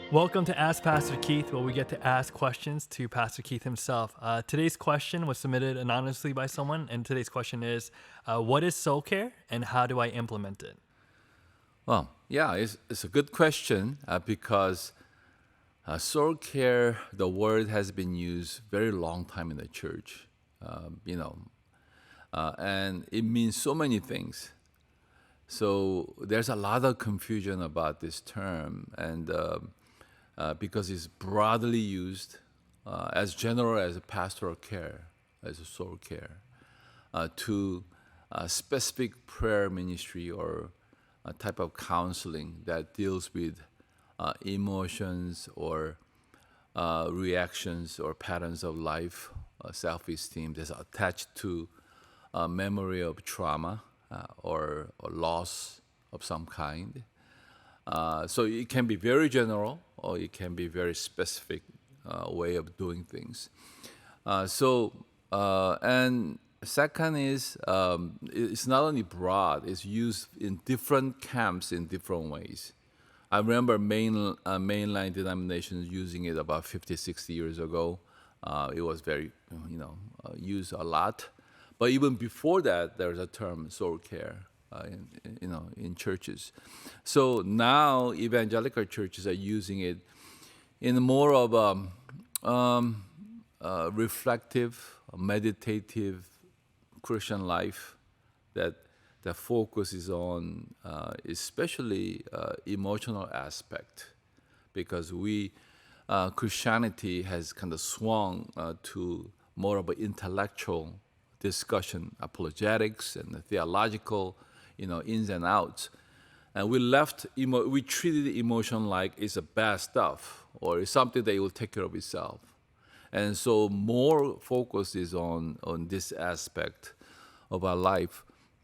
Welcome to Ask Pastor Keith, where we get to ask questions to Pastor Keith himself. Today's question was submitted anonymously by someone, and today's question is, what is soul care and how do I implement it? Well, yeah, it's a good question because soul care, the word has been used very long time in the church, and it means so many things. So there's a lot of confusion about this term, and because it's broadly used as general as a pastoral care, as a soul care, to a specific prayer ministry or a type of counseling that deals with emotions or reactions or patterns of life, self-esteem that's attached to a memory of trauma or loss of some kind. So it can be very general or it can be very specific way of doing things. And second is it's not only broad; it's used in different camps in different ways. I remember mainline denominations using it about 50, 60 years ago. It was very, used a lot. But even before that, there's a term soul care, in churches. So now evangelical churches are using it in more of reflective, meditative Christian life that focuses on especially emotional aspect, because Christianity has kind of swung to more of an intellectual discussion, apologetics and theological, ins and outs. And we treated emotion like it's a bad stuff or it's something that it will take care of itself. And so more focus is on this aspect of our life.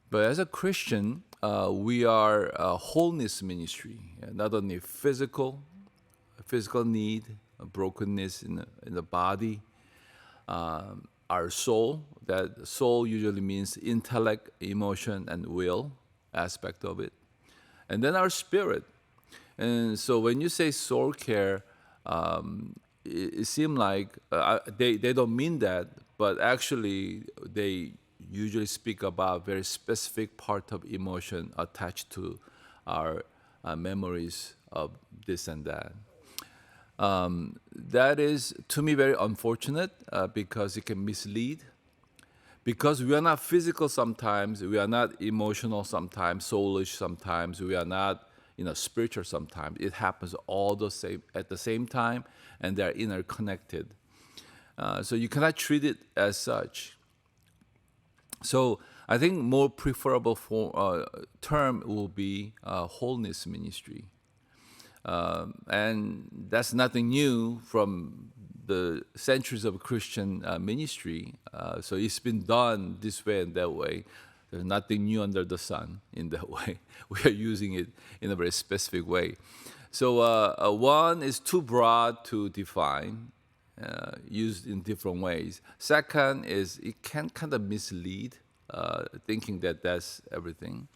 But as a Christian, we are a wholeness ministry, not only physical need, brokenness in the body, our soul. That soul usually means intellect, emotion, and will aspect of it, and then our spirit. And so when you say soul care, it seems like they don't mean that, but actually they usually speak about very specific part of emotion attached to our memories of this and that. That is, to me, very unfortunate because it can mislead. Because we are not physical sometimes, we are not emotional sometimes, soulish sometimes, we are not spiritual sometimes. It happens all the same at the same time, and they are interconnected. So you cannot treat it as such. So I think more preferable term will be wholeness ministry. And that's nothing new from the centuries of Christian ministry. So it's been done this way and that way. There's nothing new under the sun in that way. We are using it in a very specific way. So one is too broad to define, used in different ways. Second is it can kind of mislead, thinking that that's everything.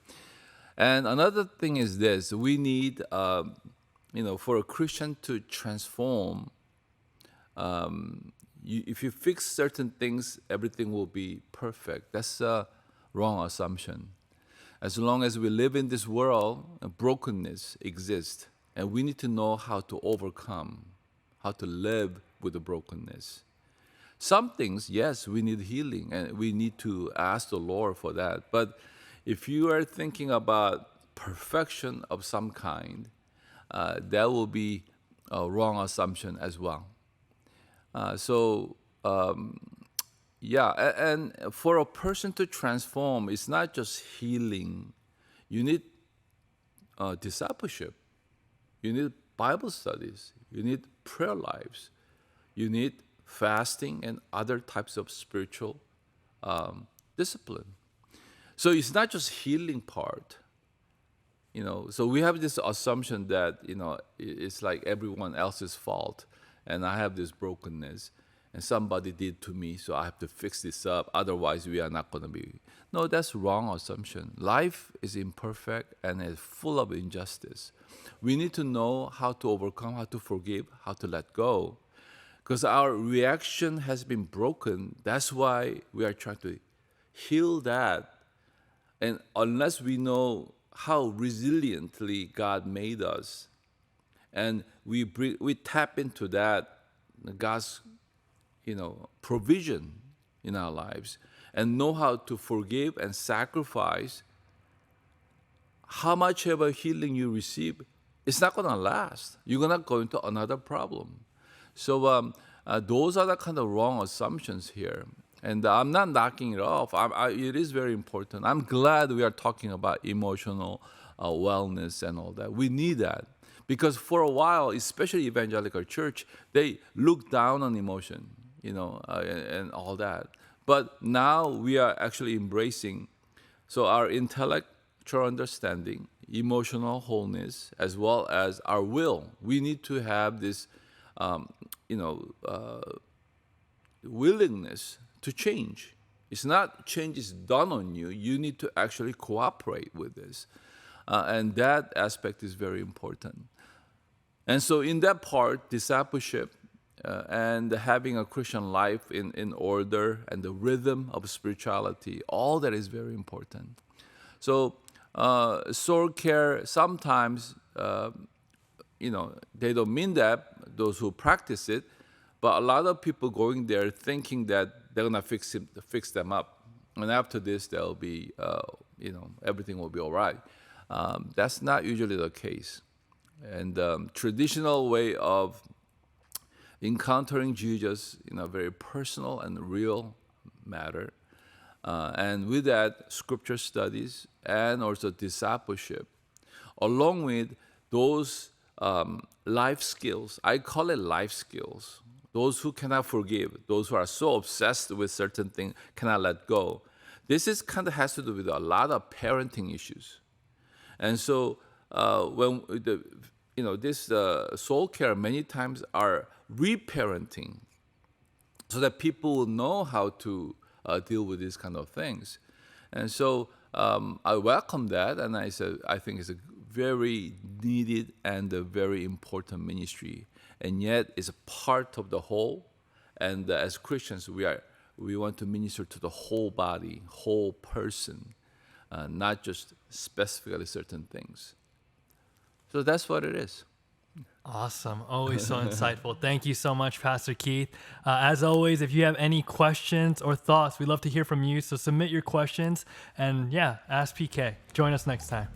And another thing is this: we need for a Christian to transform, if you fix certain things, everything will be perfect. That's a wrong assumption. As long as we live in this world, brokenness exists, and we need to know how to overcome, how to live with the brokenness. Some things, yes, we need healing, and we need to ask the Lord for that. But if you are thinking about perfection of some kind, that will be a wrong assumption as well. And for a person to transform, it's not just healing. You need discipleship. You need Bible studies. You need prayer lives. You need fasting and other types of spiritual discipline. So it's not just healing part. So we have this assumption that it's like everyone else's fault, and I have this brokenness, and somebody did to me, so I have to fix this up. Otherwise, we are not going to be. No, that's wrong assumption. Life is imperfect and is full of injustice. We need to know how to overcome, how to forgive, how to let go. Because our reaction has been broken. That's why we are trying to heal that. And unless we know how resiliently God made us, and we tap into that, God's provision in our lives, and know how to forgive and sacrifice, how much ever healing you receive, it's not going to last. You're going to go into another problem. So those are the kind of wrong assumptions here. And I'm not knocking it off. It is very important. I'm glad we are talking about emotional wellness and all that. We need that. Because for a while, especially evangelical church, they look down on emotion, and all that. But now we are actually embracing, so our intellectual understanding, emotional wholeness, as well as our will. We need to have this, willingness to change. It's not change is done on you. You need to actually cooperate with this. And that aspect is very important. And so in that part, discipleship and having a Christian life in order and the rhythm of spirituality, all that is very important. So soul care, sometimes, they don't mean that, those who practice it, but a lot of people going there thinking that they're going to fix them up. And after this, they'll be, everything will be all right. That's not usually the case. And traditional way of encountering Jesus in a very personal and real matter. And with that, scripture studies and also discipleship, along with those life skills. I call it life skills. Those who cannot forgive, those who are so obsessed with certain things, cannot let go. This is kind of has to do with a lot of parenting issues. And so when this soul care many times are reparenting, so that people will know how to deal with these kind of things. And so I welcome that, and I said I think it's a very needed and a very important ministry, and yet it's a part of the whole. And as Christians, we want to minister to the whole body, whole person, not just specifically certain things. So that's what it is. Awesome. Always so insightful. Thank you so much, Pastor Keith. As always, if you have any questions or thoughts, we'd love to hear from you. So submit your questions and ask PK. Join us next time.